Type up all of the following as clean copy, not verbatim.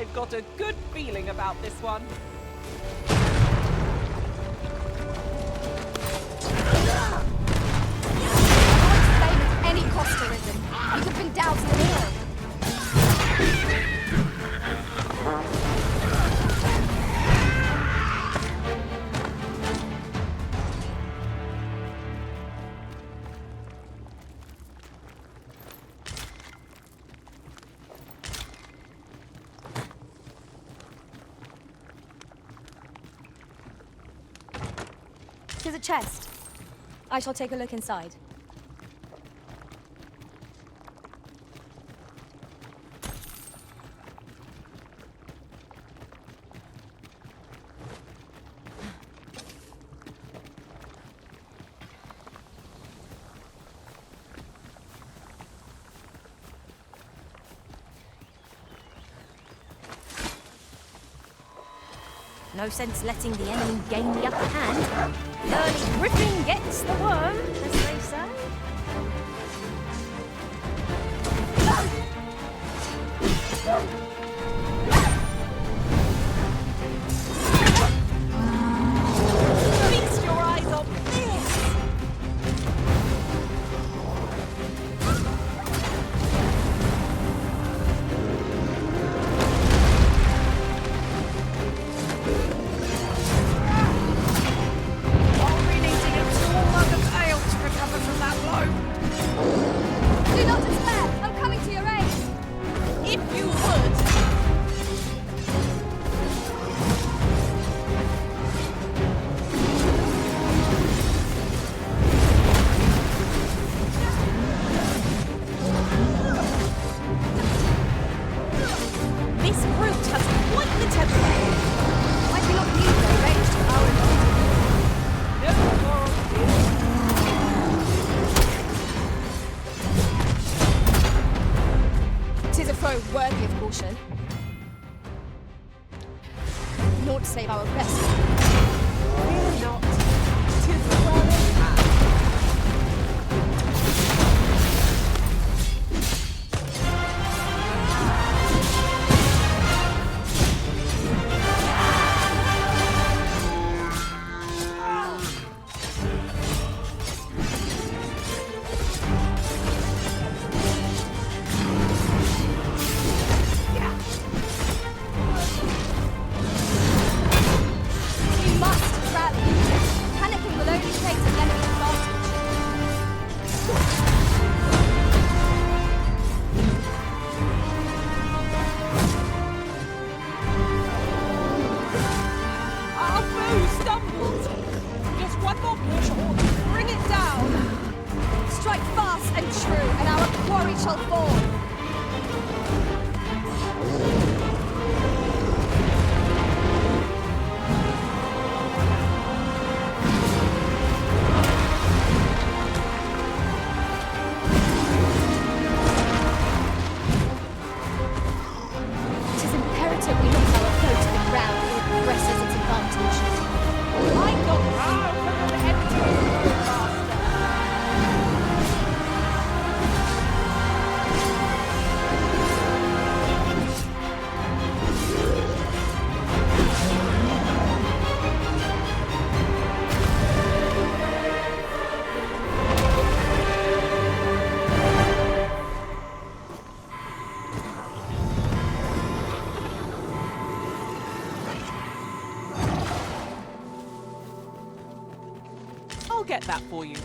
I've got a good feeling about this one. Any cost Arisen. You have been doused in oil. There's a chest. I shall take a look inside. No sense letting the enemy gain the upper hand. The early griffin gets the worm, as they say. Feast your eyes on this! I'll be needing a small mug of ale to recover from that blow. Do not despair! I'm coming to your aid! If you would. This brute has quite the temper. I do not need no ranged power. Tis a foe worthy of caution. Naught save our best. Fear not. 'Tis well in hand. We must rally. Panicking will only take the enemy advantage. Our foe stumbles. Just one more push or Bring it down! Strike fast and true, and our quarry shall fall. It is imperative we knock our foe to the ground before it presses its advantage. I'm not proud for an empty master. I'll get that for you.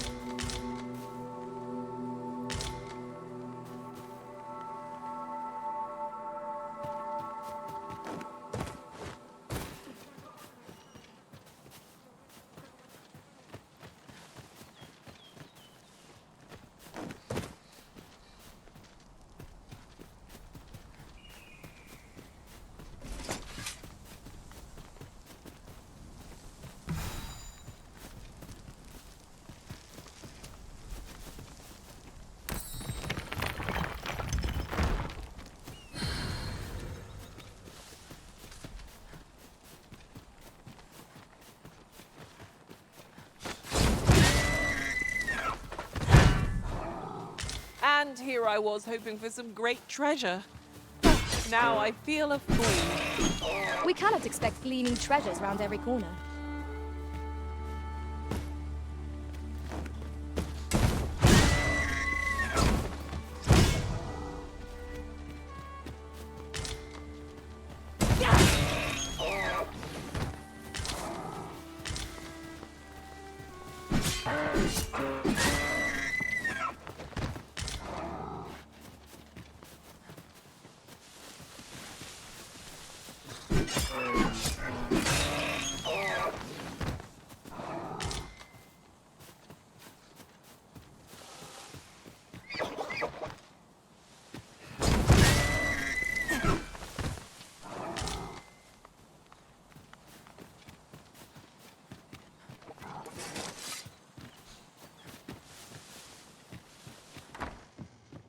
And here I was hoping for some great treasure. Now I feel a fool. We cannot expect gleaming treasures round every corner.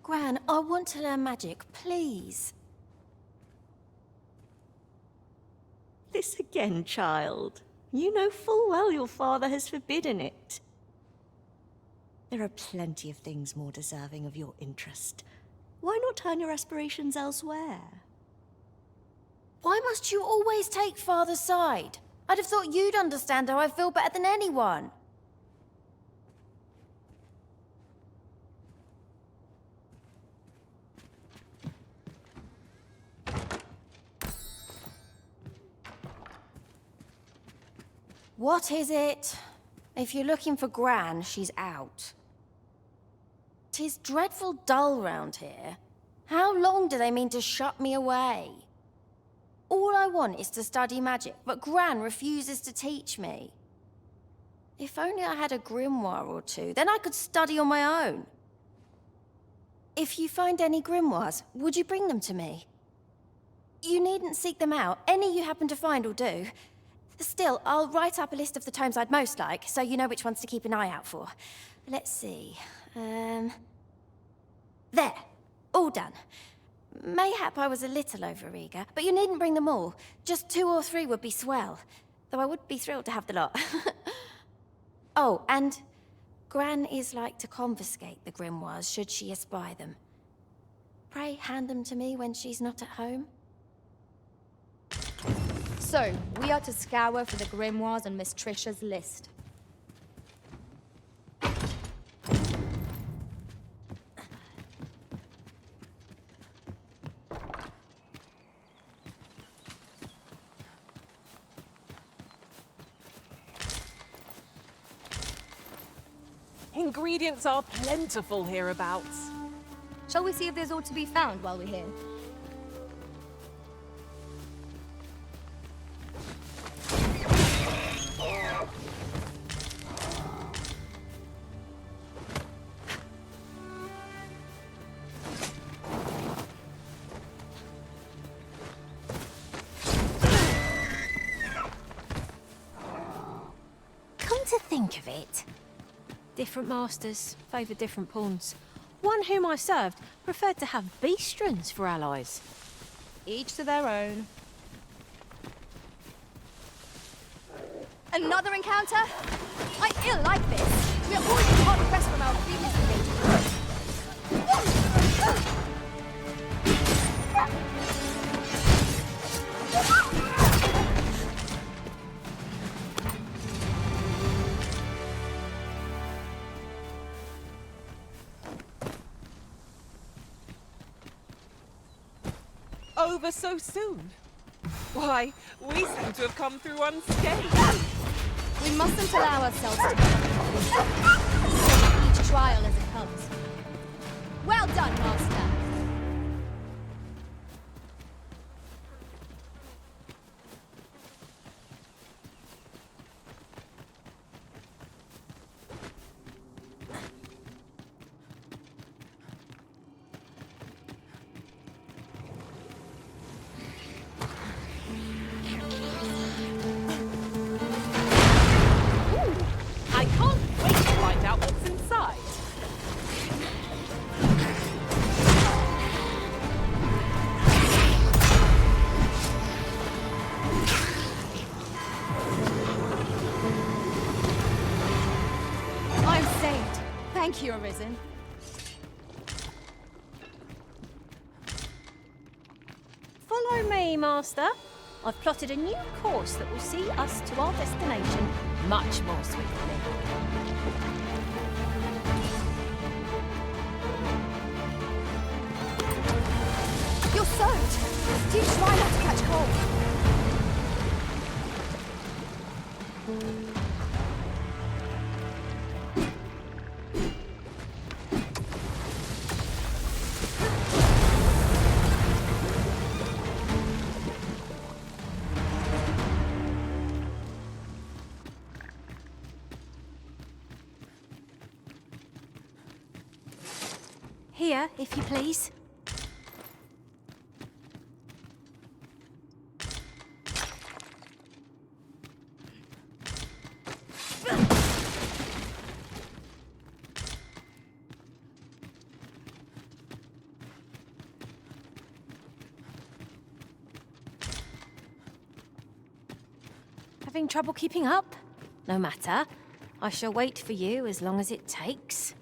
Gran, I want to learn magic, please. This again, child. You know full well your father has forbidden it. There are plenty of things more deserving of your interest. Why not turn your aspirations elsewhere? Why must you always take Father's side? I'd have thought you'd understand how I feel better than anyone. What is it? If you're looking for Gran, she's out. 'Tis dreadful dull round here. How long do they mean to shut me away? All I want is to study magic, but Gran refuses to teach me. If only I had a grimoire or two, then I could study on my own. If you find any grimoires, would you bring them to me? You needn't seek them out. Any you happen to find will do. Still, I'll write up a list of the tomes I'd most like, so you know which ones to keep an eye out for. Let's see. There. All done. Mayhap I was a little overeager, but you needn't bring them all. Just 2 or 3 would be swell. Though I would be thrilled to have the lot. Oh, and Gran is like to confiscate the grimoires should she espy them. Pray hand them to me when she's not at home. So, we are to scour for the grimoires on Miss Trisha's list. Ingredients are plentiful hereabouts. Shall we see if there's aught to be found while we're here? To think of it. Different masters favour different pawns. One whom I served preferred to have beastrons for allies. Each to their own. Another encounter? I ill like this. We are already hard pressed from our previous engagement. Over so soon? Why, we seem to have come through unscathed. We mustn't allow ourselves to take each trial as it comes. Well done, Master. I can't wait to find out what's inside. I'm saved. Thank you, Arisen. Master. I've plotted a new course that will see us to our destination much more swiftly. You're soaked! Do try not to catch cold. Here, if you please. Having trouble keeping up? No matter. I shall wait for you as long as it takes.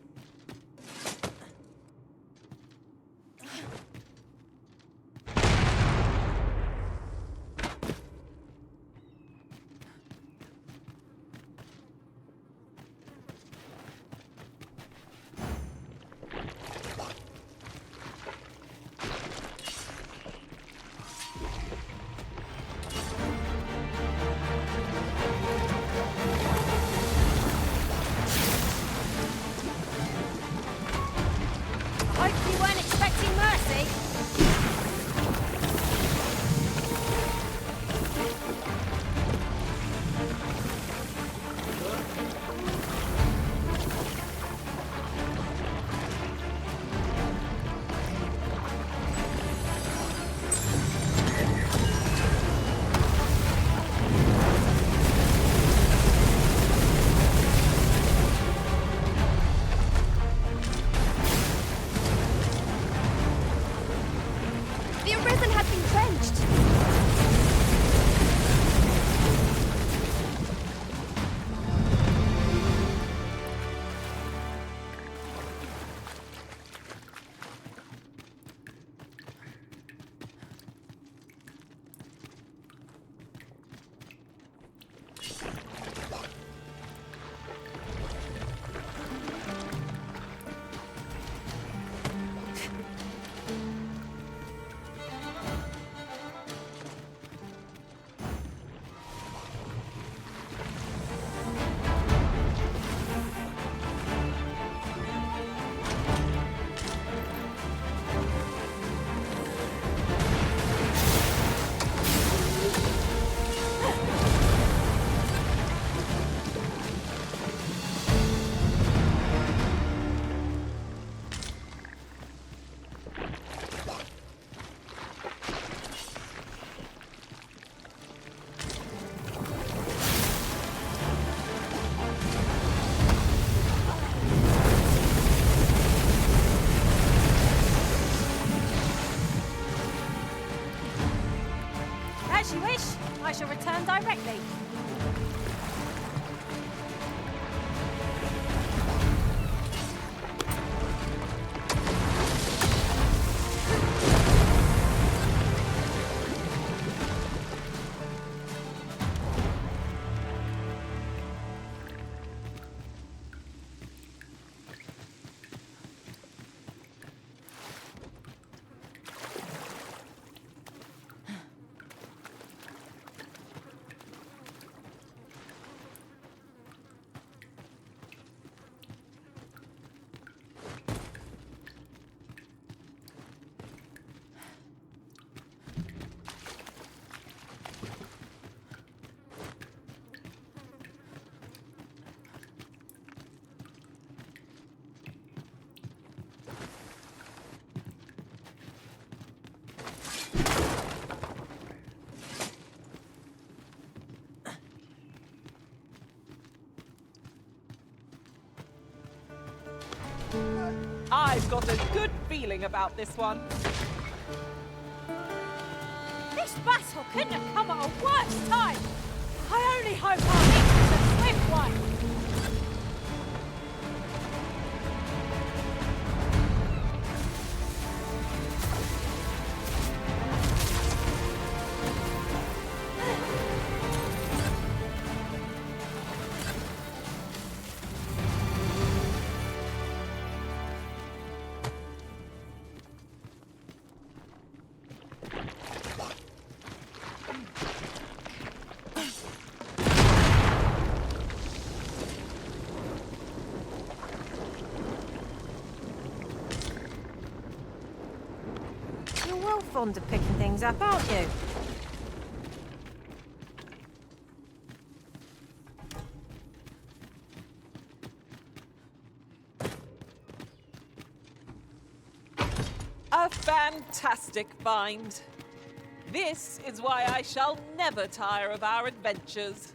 Hope you weren't expecting mercy. The Arisen has been drenched! As you wish, I shall return directly. I've got a good feeling about this one. This battle couldn't have come at a worse time. I only hope our meeting is a swift one. fond of picking things up, aren't you? A fantastic find. This is why I shall never tire of our adventures.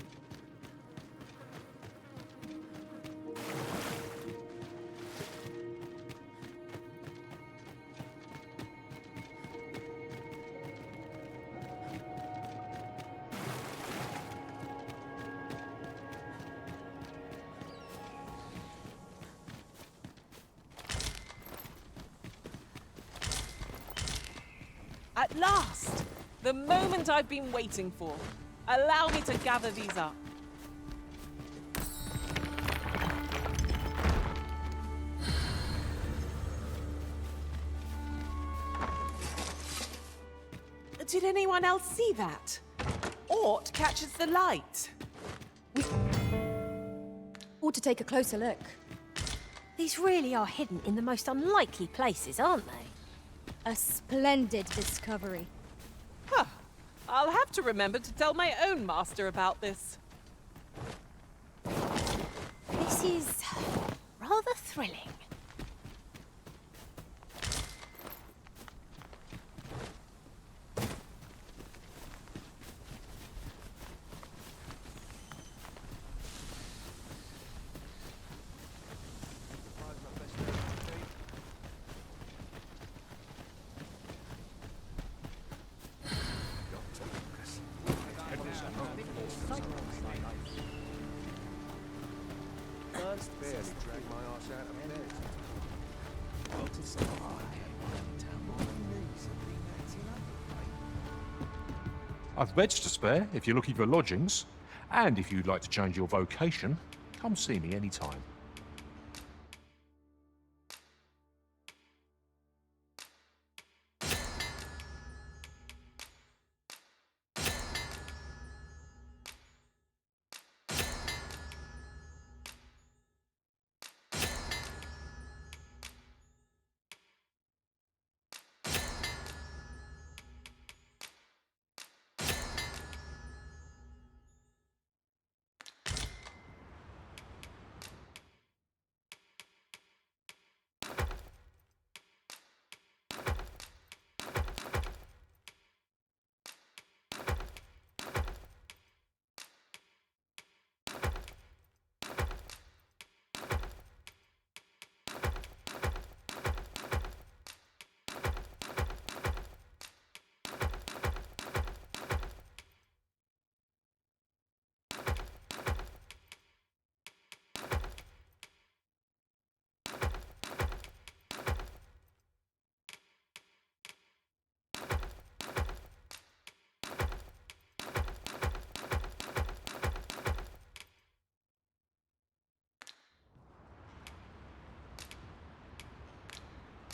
At last! The moment I've been waiting for. Allow me to gather these up. Did anyone else see that? Ort catches the light. Ought to take a closer look. These really are hidden in the most unlikely places, aren't they? A splendid discovery. Huh. I'll have to remember to tell my own master about this. This is rather thrilling. I've beds to spare if you're looking for lodgings, and if you'd like to change your vocation, come see me anytime.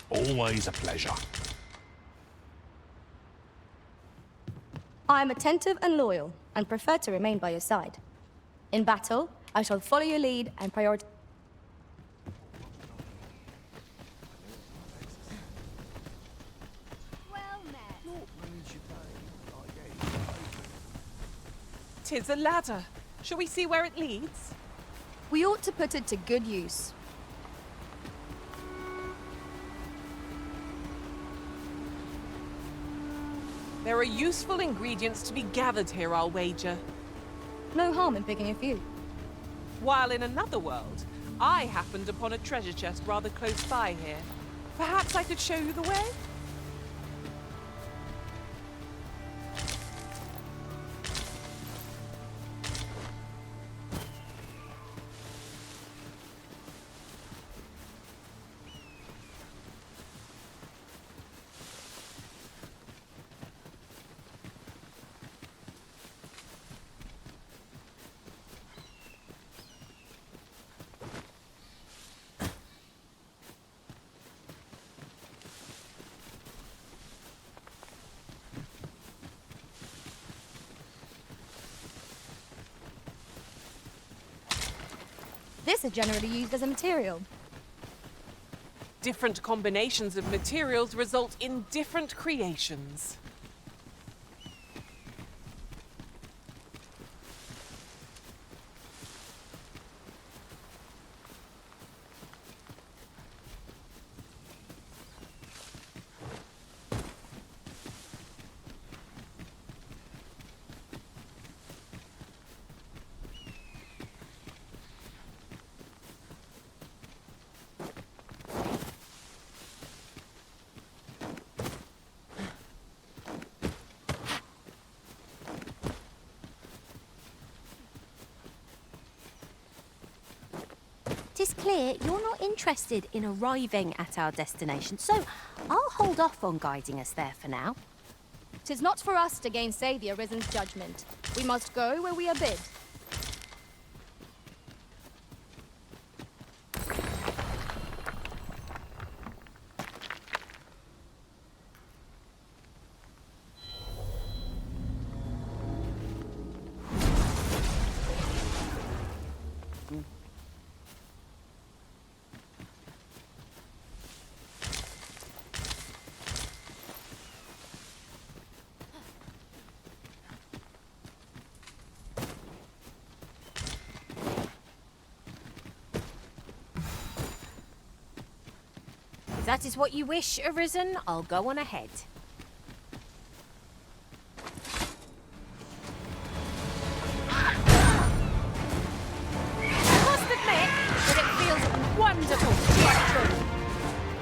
Always a pleasure. I am attentive and loyal, and prefer to remain by your side. In battle, I shall follow your lead and prioritize. Tis a ladder. Shall we see where it leads? We ought to put it to good use. There are useful ingredients to be gathered here, I'll wager. No harm in picking a few. While in another world, I happened upon a treasure chest rather close by here. Perhaps I could show you the way? This is generally used as a material. Different combinations of materials result in different creations. It's clear you're not interested in arriving at our destination, so I'll hold off on guiding us there for now. 'Tis not for us to gainsay the Arisen's judgment. We must go where we are bid. If that is what you wish, Arisen, I'll go on ahead. I must admit that it feels wonderful to strike through.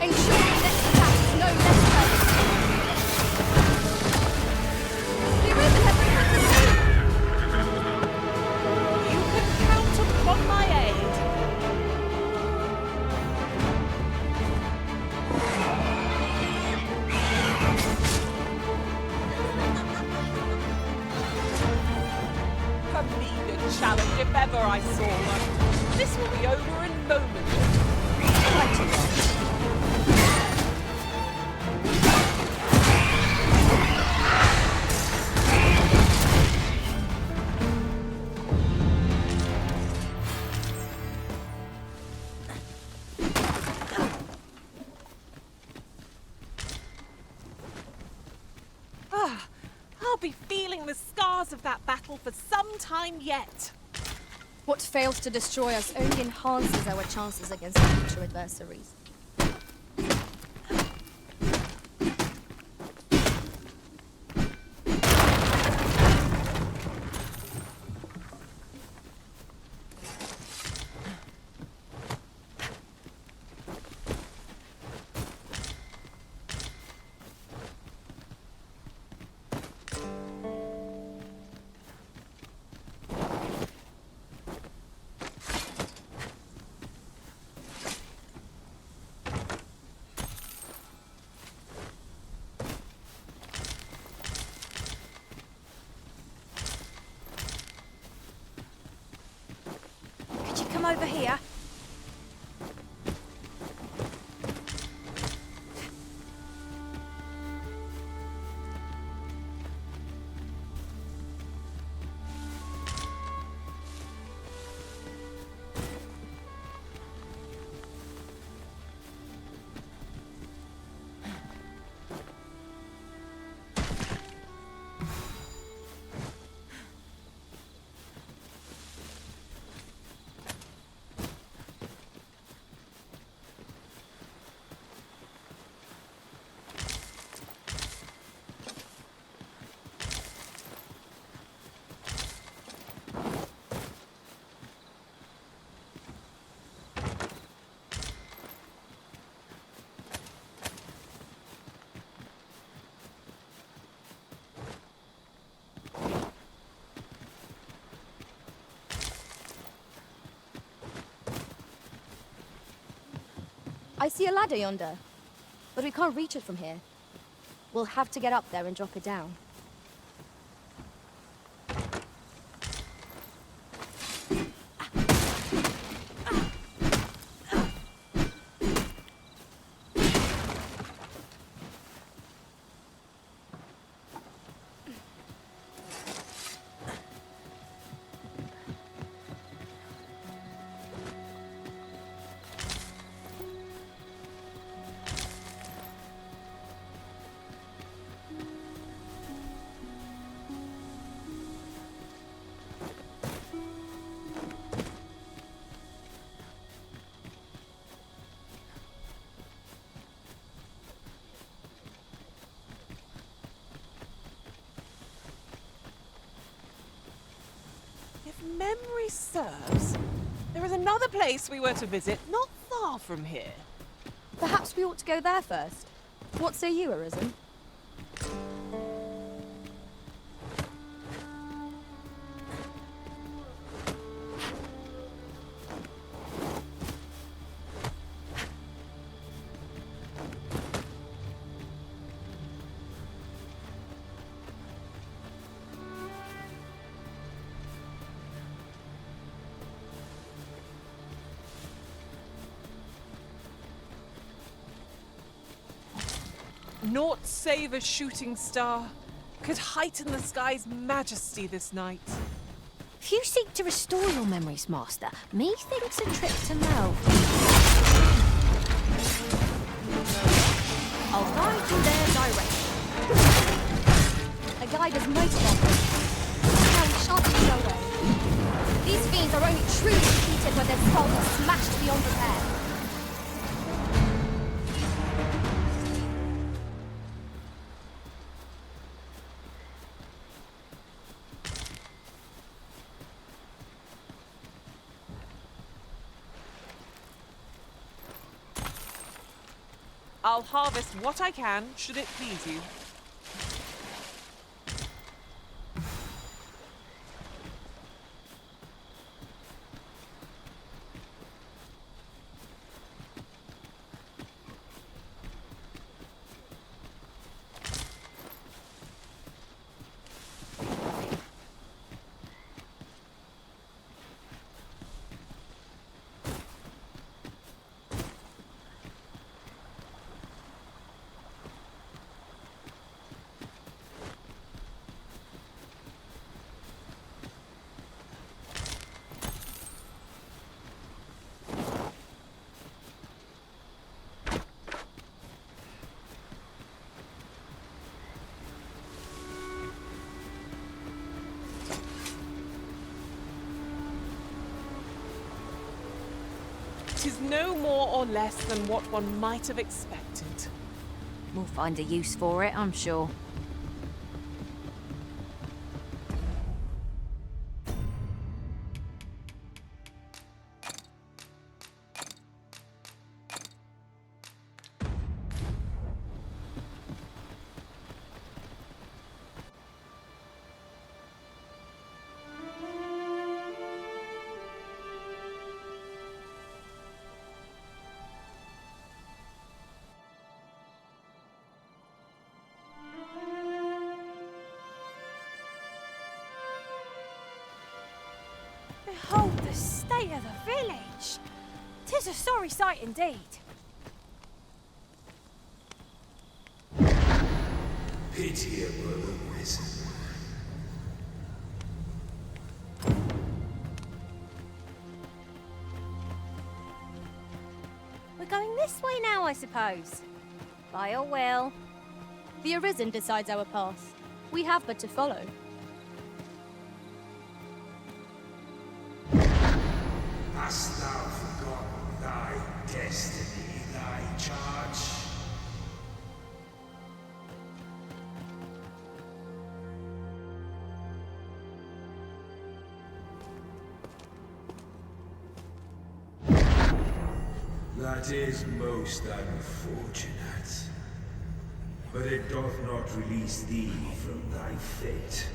Ensuring that the attack is no less perfect. The Arisen has been put to sea! You can count upon my aid. A meager challenge if ever I saw one. This will be over in moments. Quite a lot. I'll be feeling the scars of that battle for some time yet. What fails to destroy us only enhances our chances against future adversaries. Could you come over here? I see a ladder yonder, but we can't reach it from here. We'll have to get up there and drop it down. If memory serves, there is another place we were to visit not far from here. Perhaps we ought to go there first. What say you, Arisen? Naught save a shooting star could heighten the sky's majesty this night. If you seek to restore your memories, Master, methinks a trip to Melve. I'll guide you there directly. A guide is most welcome. Now we shan't be no way. These fiends are only truly defeated when their skulls are smashed beyond repair. I'll harvest what I can, should it please you. It is no more or less than what one might have expected. We'll find a use for it, I'm sure. Behold the state of the village. 'Tis a sorry sight indeed. Pitiable wizard. We're going this way now, I suppose. By your will. The Arisen decides our path. We have but to follow. Hast thou forgotten thy destiny, thy charge? That is most unfortunate. But it doth not release thee from thy fate.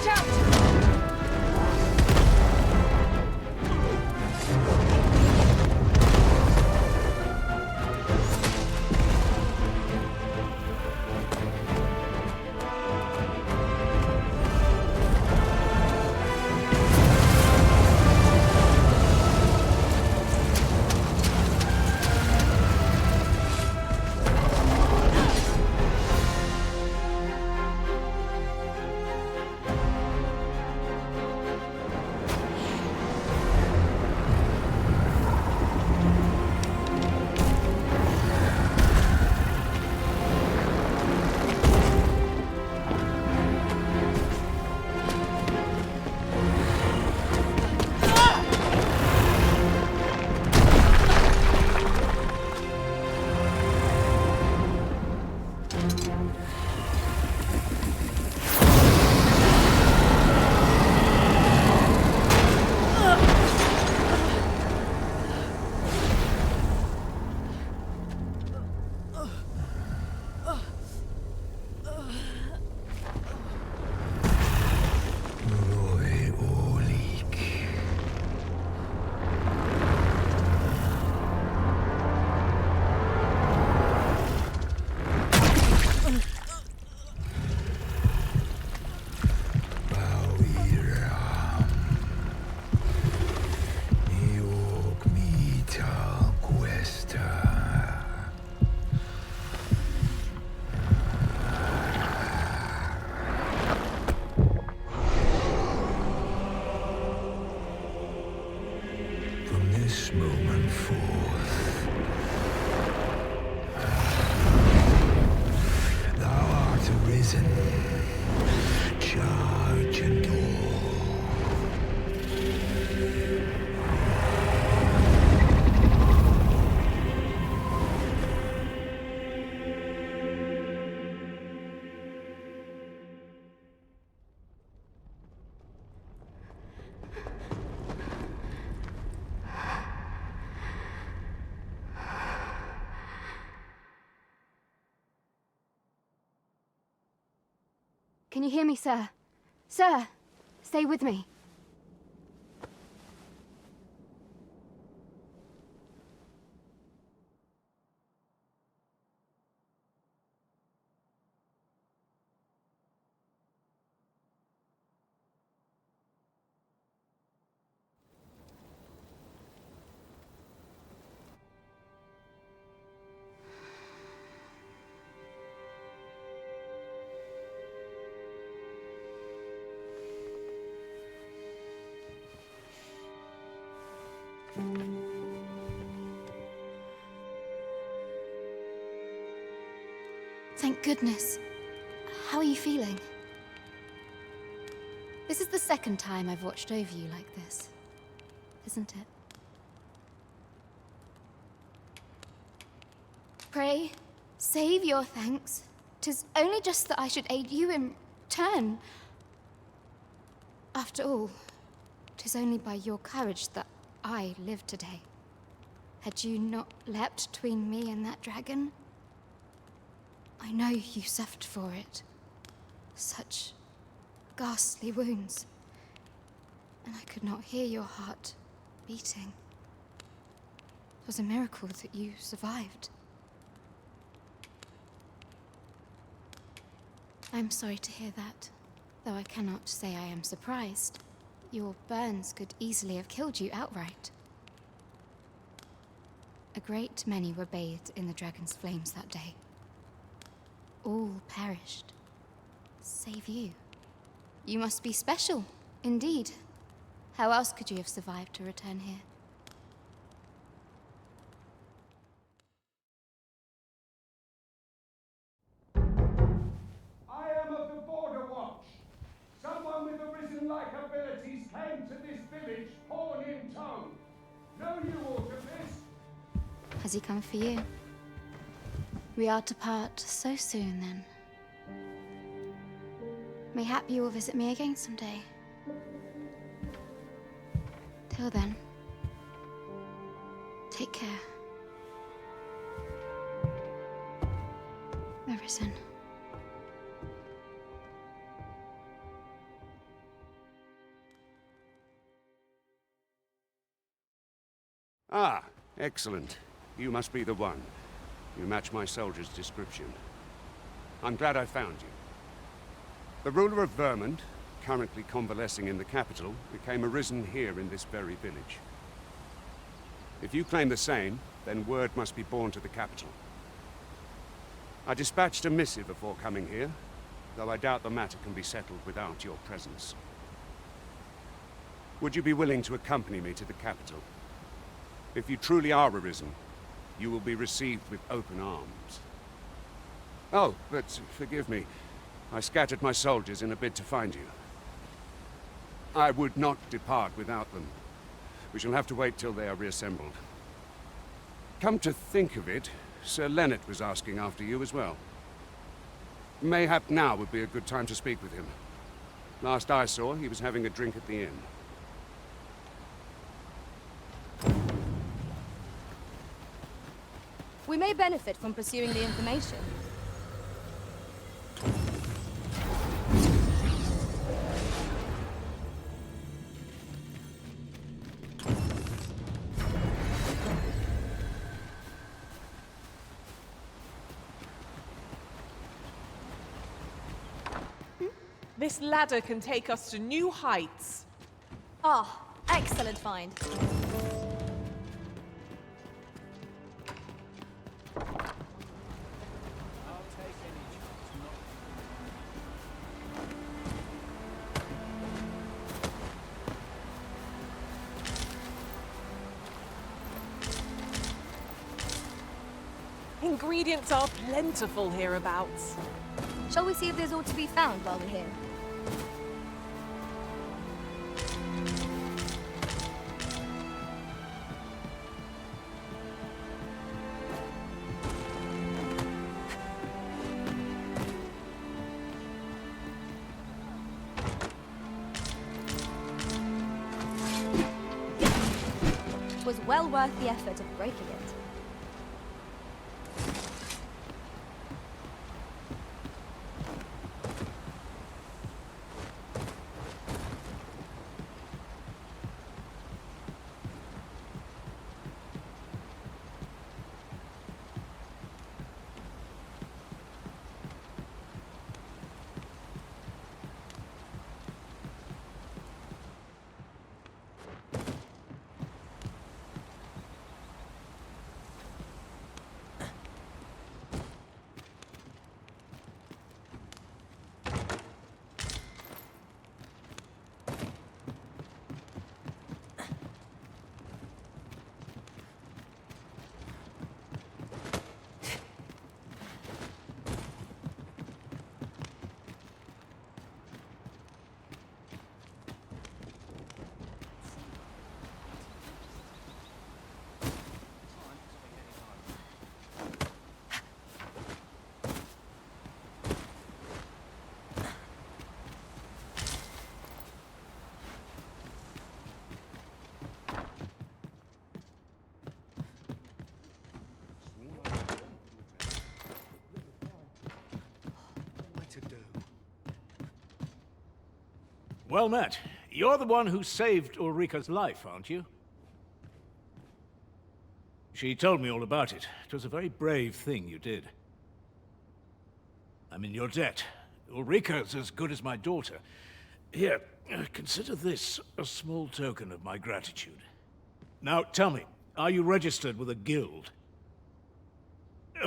Watch out! this moment forth, thou art arisen, charge and all. Can you hear me, sir? Sir, stay with me. Thank goodness. How are you feeling? This is the second time I've watched over you like this, isn't it? Pray, save your thanks. 'Tis only just that I should aid you in turn. After all, 'tis only by your courage that I live today. Had you not leapt between me and that dragon, I know you suffered for it. Such ghastly wounds. And I could not hear your heart beating. It was a miracle that you survived. I'm sorry to hear that, though I cannot say I am surprised. Your burns could easily have killed you outright. A great many were bathed in the dragon's flames that day. All perished, save you. You must be special, indeed. How else could you have survived to return here? I am of the Border Watch. Someone with Arisen-like abilities came to this village, horn in tow. Know you aught of this? Has he come for you? We are to part so soon, then. Mayhap you will visit me again someday. Till then, take care. Arisen. Ah, excellent. You must be the one. You match my soldier's description. I'm glad I found you. The ruler of Vermund, currently convalescing in the capital, became arisen here in this very village. If you claim the same, then word must be borne to the capital. I dispatched a missive before coming here, though I doubt the matter can be settled without your presence. Would you be willing to accompany me to the capital? If you truly are arisen, you will be received with open arms. Oh, but forgive me. I scattered my soldiers in a bid to find you. I would not depart without them. We shall have to wait till they are reassembled. Come to think of it, Sir Lennart was asking after you as well. Mayhap now would be a good time to speak with him. Last I saw, he was having a drink at the inn. We may benefit from pursuing the information. This ladder can take us to new heights. Ah, excellent find. Ingredients are plentiful hereabouts. Shall we see if there's aught to be found while we're here? It was well worth the effort of breaking it. Well met. You're the one who saved Ulrika's life, aren't you? She told me all about it. It was a very brave thing you did. I'm in your debt. Ulrika's as good as my daughter. Here, consider this a small token of my gratitude. Now, tell me, are you registered with a guild?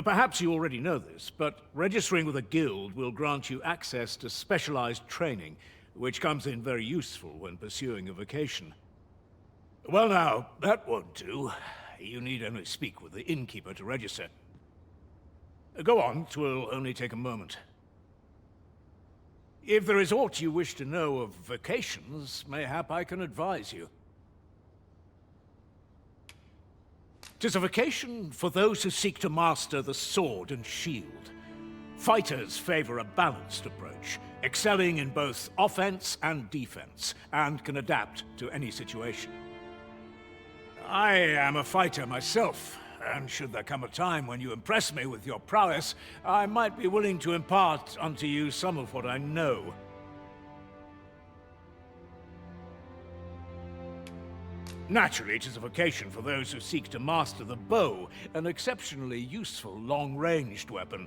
Perhaps you already know this, but registering with a guild will grant you access to specialized training, which comes in very useful when pursuing a vocation. Well now, that won't do. You need only speak with the innkeeper to register. Go on, 'twill only take a moment. If there is aught you wish to know of vocations, mayhap I can advise you. 'Tis a vocation for those who seek to master the sword and shield. Fighters favor a balanced approach, excelling in both offense and defense, and can adapt to any situation. I am a fighter myself, and should there come a time when you impress me with your prowess, I might be willing to impart unto you some of what I know. Naturally, it is a vocation for those who seek to master the bow, an exceptionally useful long-ranged weapon.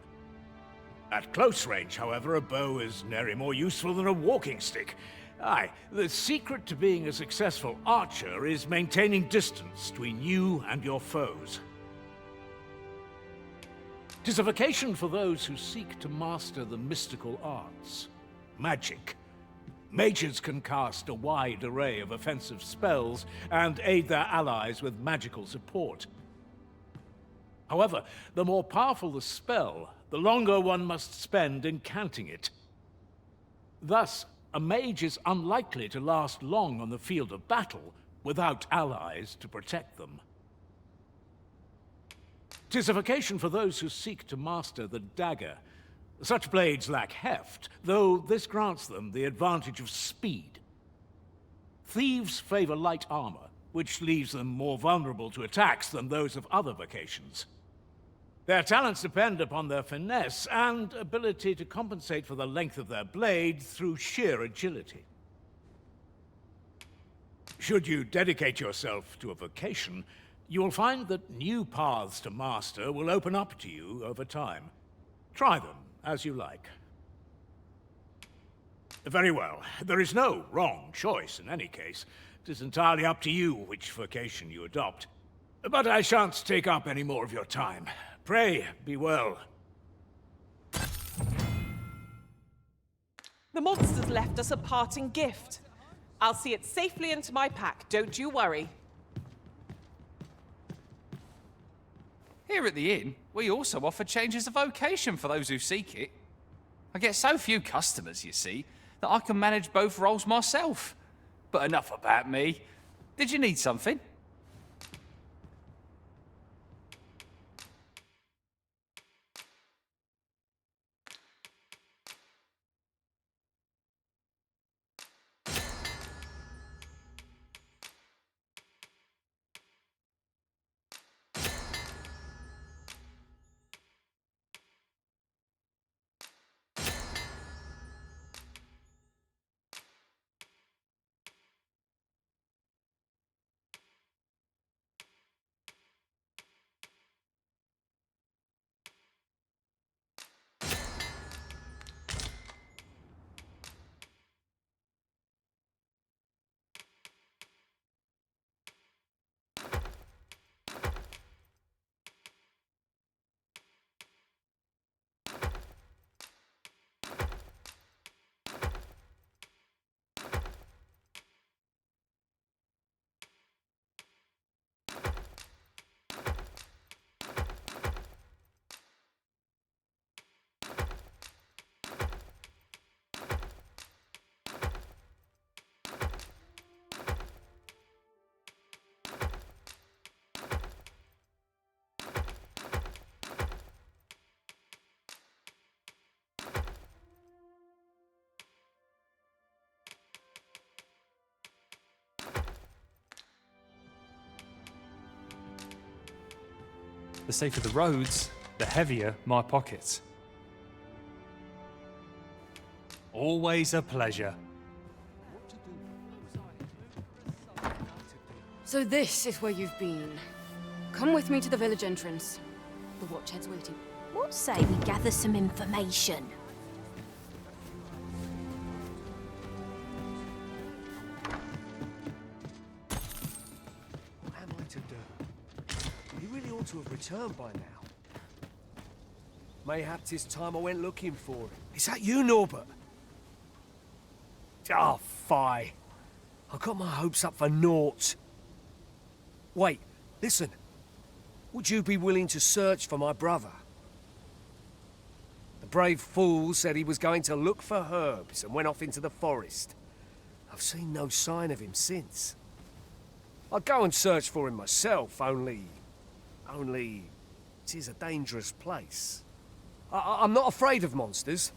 At close range, however, a bow is nary more useful than a walking stick. Aye, the secret to being a successful archer is maintaining distance between you and your foes. 'Tis a vocation for those who seek to master the mystical arts. Magic. Mages can cast a wide array of offensive spells and aid their allies with magical support. However, the more powerful the spell, the longer one must spend incanting it. Thus, a mage is unlikely to last long on the field of battle without allies to protect them. 'Tis a vocation for those who seek to master the dagger. Such blades lack heft, though this grants them the advantage of speed. Thieves favor light armor, which leaves them more vulnerable to attacks than those of other vocations. Their talents depend upon their finesse and ability to compensate for the length of their blade through sheer agility. Should you dedicate yourself to a vocation, you will find that new paths to master will open up to you over time. Try them as you like. Very well. There is no wrong choice in any case. It is entirely up to you which vocation you adopt. But I shan't take up any more of your time. Pray, be well. The monsters left us a parting gift. I'll see it safely into my pack, don't you worry. Here at the inn, we also offer changes of vocation for those who seek it. I get so few customers, you see, that I can manage both roles myself. But enough about me. Did you need something? The safer the roads, the heavier my pockets. Always a pleasure. So this is where you've been. Come with me to the village entrance. The watchhead's waiting. What say we gather some information? What am I to do? He really ought to have returned by now. Mayhap 'tis time I went looking for him. Is that you, Norbert? Ah, fie. I got my hopes up for naught. Wait, listen. Would you be willing to search for my brother? The brave fool said he was going to look for herbs and went off into the forest. I've seen no sign of him since. I'd go and search for him myself, only... it is a dangerous place. I'm not afraid of monsters,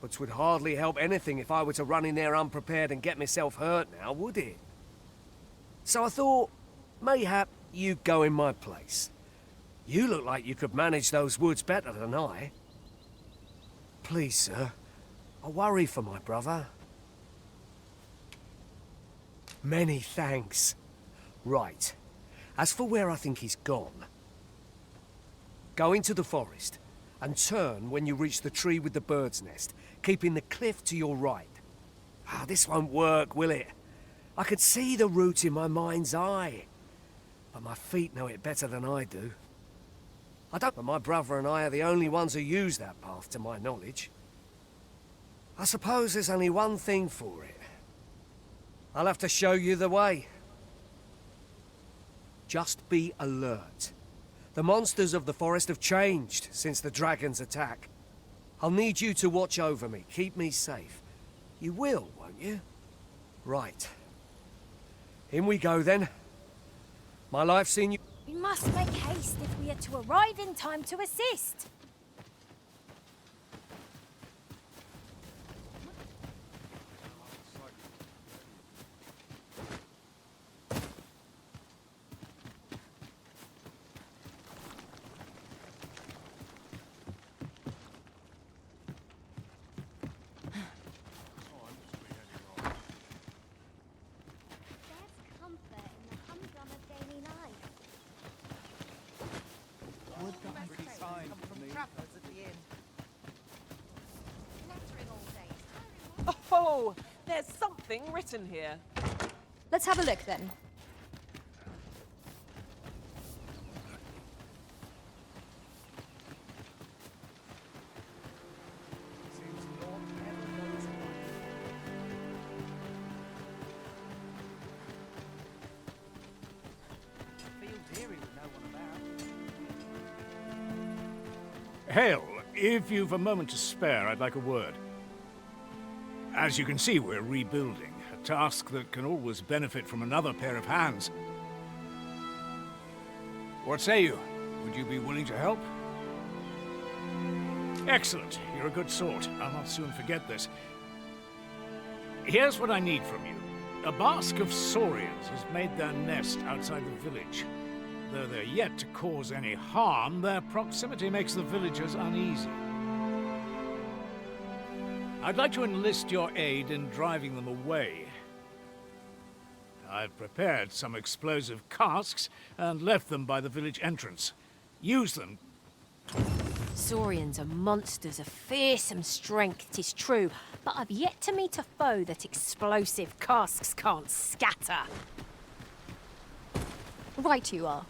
but 'twould hardly help anything if I were to run in there unprepared and get myself hurt now, would it? So I thought, mayhap you'd go in my place. You look like you could manage those woods better than I. Please, sir, I worry for my brother. Many thanks. Right. As for where I think he's gone, go into the forest and turn when you reach the tree with the bird's nest, keeping the cliff to your right. Ah, this won't work, will it? I can see the route in my mind's eye, but my feet know it better than I do. I don't, but my brother and I are the only ones who use that path, to my knowledge. I suppose there's only one thing for it. I'll have to show you the way. Just be alert. The monsters of the forest have changed since the dragon's attack. I'll need you to watch over me, keep me safe. You will, won't you? Right. In we go then. My life's in you. We must make haste if we are to arrive in time to assist. Oh, there's something written here. Let's have a look then. Hail, if you've a moment to spare, I'd like a word. As you can see, we're rebuilding, a task that can always benefit from another pair of hands. What say you? Would you be willing to help? Excellent. You're a good sort. I'll not soon forget this. Here's what I need from you. A bask of saurians has made their nest outside the village. Though they're yet to cause any harm, their proximity makes the villagers uneasy. I'd like to enlist your aid in driving them away. I've prepared some explosive casks and left them by the village entrance. Use them. Saurians are monsters of fearsome strength, 'tis true, but I've yet to meet a foe that explosive casks can't scatter. Right you are.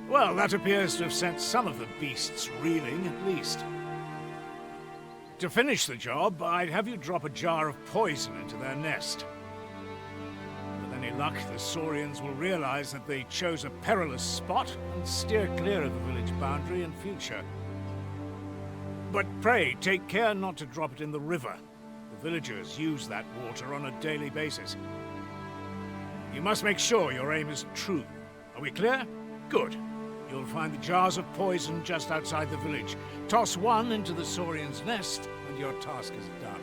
Well, that appears to have sent some of the beasts reeling, at least. To finish the job, I'd have you drop a jar of poison into their nest. With any luck, the Saurians will realize that they chose a perilous spot and steer clear of the village boundary in future. But pray, take care not to drop it in the river. The villagers use that water on a daily basis. You must make sure your aim is true. Are we clear? Good. You'll find the jars of poison just outside the village. Toss one into the Saurian's nest, and your task is done.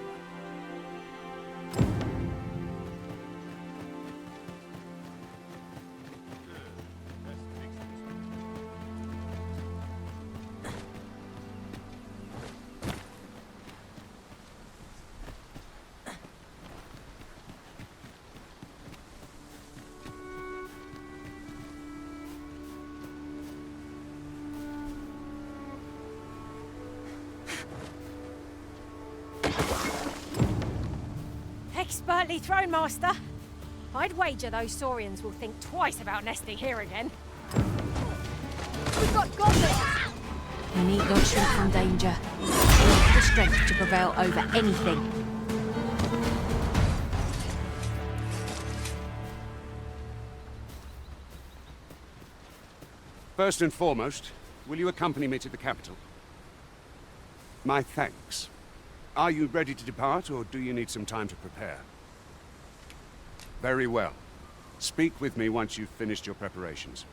Expertly thrown, Master. I'd wager those Saurians will think twice about nesting here again. We've got goblins! You need not shrink from danger. You have the strength to prevail over anything. First and foremost, will you accompany me to the capital? My thanks. Are you ready to depart, or do you need some time to prepare? Very well. Speak with me once you've finished your preparations.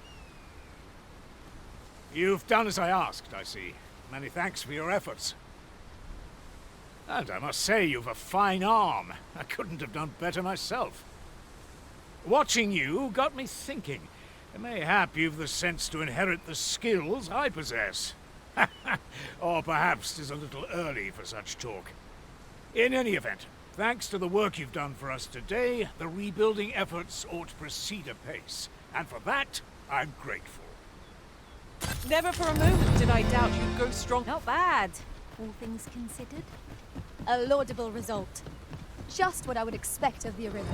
You've done as I asked, I see. Many thanks for your efforts. And I must say, you've a fine arm. I couldn't have done better myself. Watching you got me thinking. Mayhap you've the sense to inherit the skills I possess. Or perhaps 'tis a little early for such talk. In any event, thanks to the work you've done for us today, the rebuilding efforts ought to proceed apace. And for that, I'm grateful. Never for a moment did I doubt you'd go strong. Not bad, all things considered. A laudable result. Just what I would expect of the Arisen.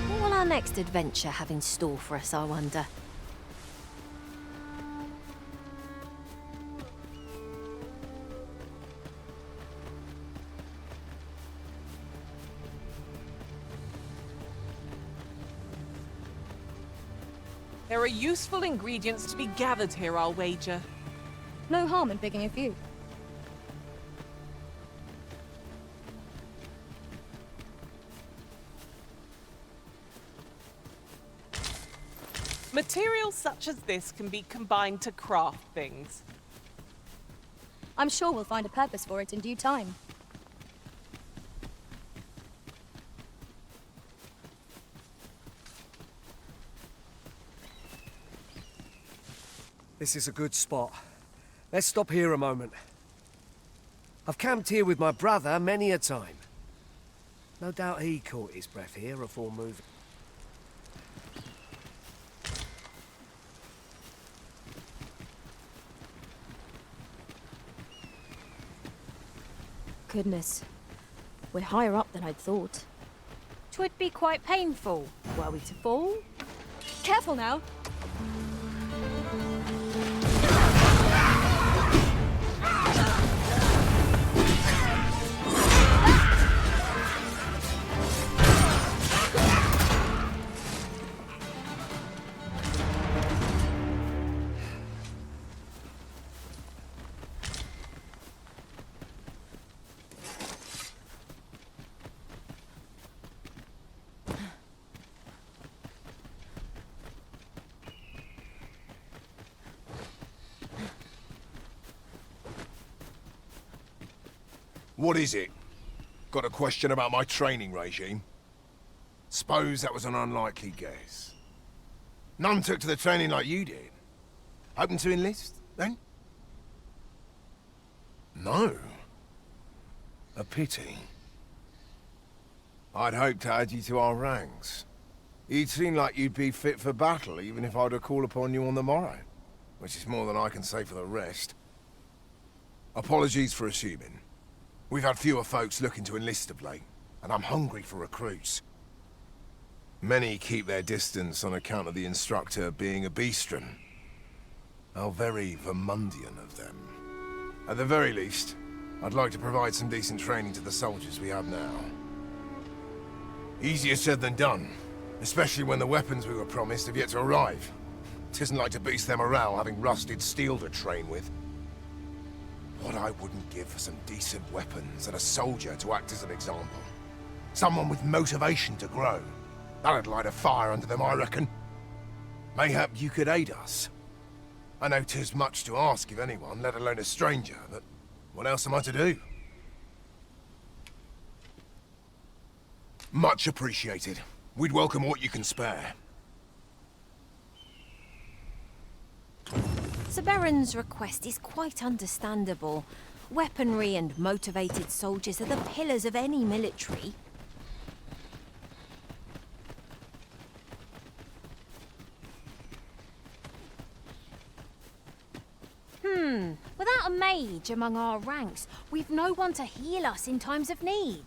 What will our next adventure have in store for us, I wonder? There are useful ingredients to be gathered here, I'll wager. No harm in picking a few. Materials such as this can be combined to craft things. I'm sure we'll find a purpose for it in due time. This is a good spot. Let's stop here a moment. I've camped here with my brother many a time. No doubt he caught his breath here before moving. Goodness. We're higher up than I'd thought. 'Twould be quite painful, were we to fall. Careful now. What is it? Got a question about my training regime? Suppose that was an unlikely guess. None took to the training like you did. Hoping to enlist, then? No. A pity. I'd hoped to add you to our ranks. You'd seem like you'd be fit for battle, even if I were to call upon you on the morrow. Which is more than I can say for the rest. Apologies for assuming. We've had fewer folks looking to enlist of late, and I'm hungry for recruits. Many keep their distance on account of the instructor being a beastren. How very Vermundian of them. At the very least, I'd like to provide some decent training to the soldiers we have now. Easier said than done, especially when the weapons we were promised have yet to arrive. Tisn't like to boost their morale having rusted steel to train with. What I wouldn't give for some decent weapons and a soldier to act as an example. Someone with motivation to grow. That'd light a fire under them, I reckon. Mayhap you could aid us. I know 'tis much to ask of anyone, let alone a stranger, but what else am I to do? Much appreciated. We'd welcome what you can spare. Sir Baron's request is quite understandable. Weaponry and motivated soldiers are the pillars of any military. Without a mage among our ranks, we've no one to heal us in times of need.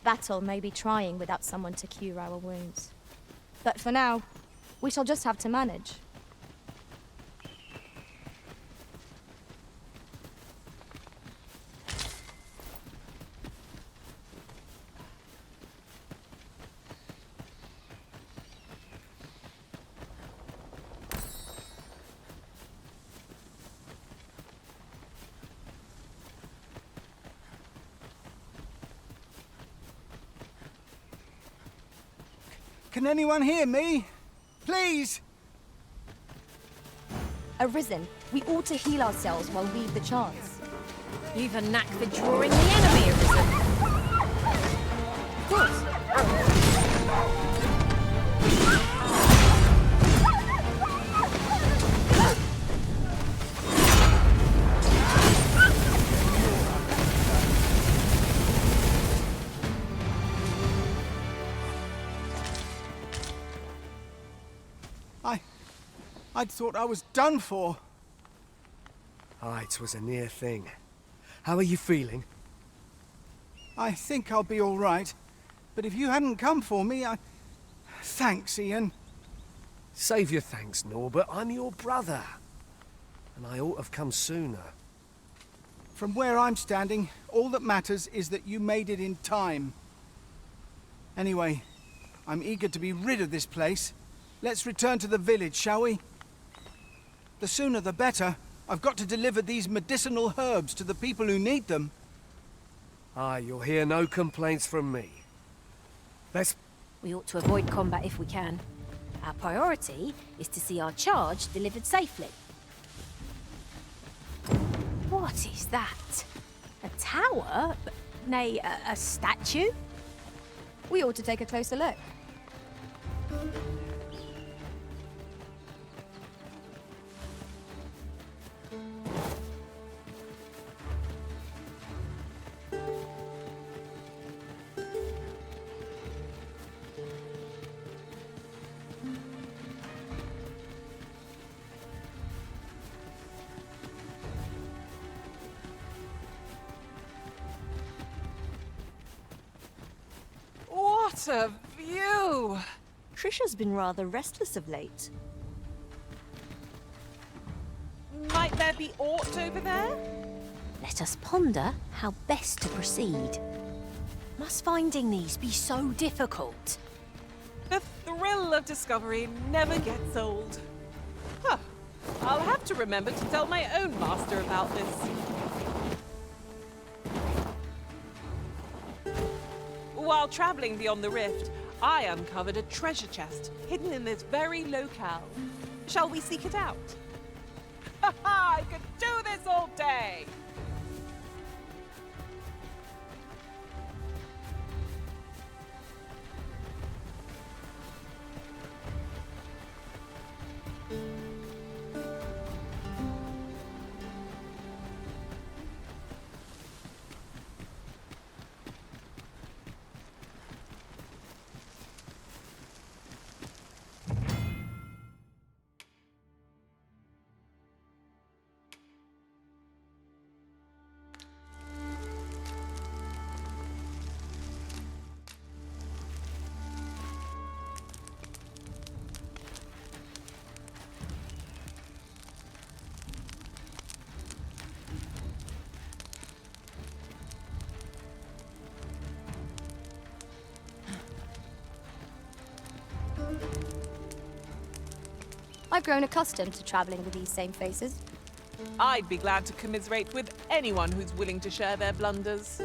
Battle may be trying without someone to cure our wounds. But for now, we shall just have to manage. Can anyone hear me? Please! Arisen, we ought to heal ourselves while we've the chance. You've a knack for drawing the enemy, Arisen. Of course. I'd thought I was done for. Aye, it was a near thing. How are you feeling? I think I'll be all right. But if you hadn't come for me, Thanks, Ian. Save your thanks, Norbert. I'm your brother. And I ought to have come sooner. From where I'm standing, all that matters is that you made it in time. Anyway, I'm eager to be rid of this place. Let's return to the village, shall we? The sooner the better. I've got to deliver these medicinal herbs to the people who need them. Aye, you'll hear no complaints from me. We ought to avoid combat if we can. Our priority is to see our charge delivered safely. What is that? A tower? Nay, a statue? We ought to take a closer look. What a view! Trisha's been rather restless of late. Might there be aught over there? Let us ponder how best to proceed. Must finding these be so difficult? The thrill of discovery never gets old. Huh. I'll have to remember to tell my own master about this. While traveling beyond the rift, I uncovered a treasure chest hidden in this very locale. Shall we seek it out? Ha ha! I could do this all day! I've grown accustomed to traveling with these same faces. I'd be glad to commiserate with anyone who's willing to share their blunders.